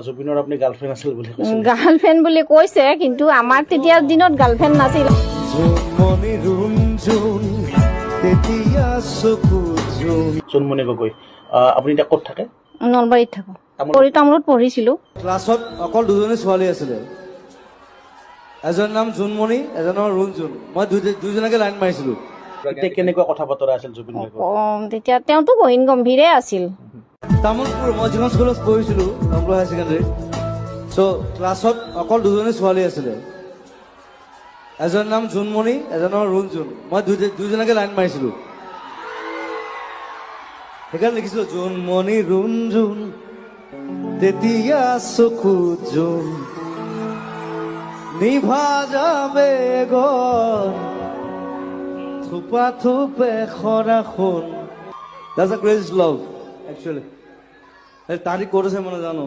জুবিনৰ আপুনি গাৰ্লফ্ৰেণ্ড আছিল বুলি কৈছিল। গাৰ্লফ্ৰেণ্ড বুলি কৈছে, কিন্তু আমাৰ তেতিয়া দিনত গাৰ্লফ্ৰেণ্ড নাছিল। জোনমণি গগৈ, আপুনি এতিয়া ক'ত থাকে? নলবাৰীত থাকো। তামোলত পঢ়িছিলো। ক্লাছত অকল দুজনী ছোৱালী আছিলে, এজনৰ নাম জোনমণি, এজনৰ ৰুণজোন। মই দুইজনকে লাইন মাৰিছিলো। এতিয়া কেনেকুৱা কথা বতৰা আছিল জুবিন গাৰ্গৰ? তেতিয়া তেওঁতো গহীন গম্ভীৰে আছিল। তামোলপুৰ, মই যিখন স্কুলত পঢ়িছিলো তামোলপুৰ হায়াৰ ছেকেণ্ডেৰী, চ' ক্লাছত অকল দুজনী ছোৱালী আছিলে, এজনৰ নাম জোনমণি, এজনৰ ৰুণজোন। মই দুইজনকে লাইন মাৰিছিলো, সেইকাৰণে লিখিছিলো জোনমণি ৰুণজোন তেতিয়া চকু জোন নিভা যাবে গন থোপা থোপে খৰা খুন। That's a crazy love, actually. তাৰিখ কৰেছে মনে জানো।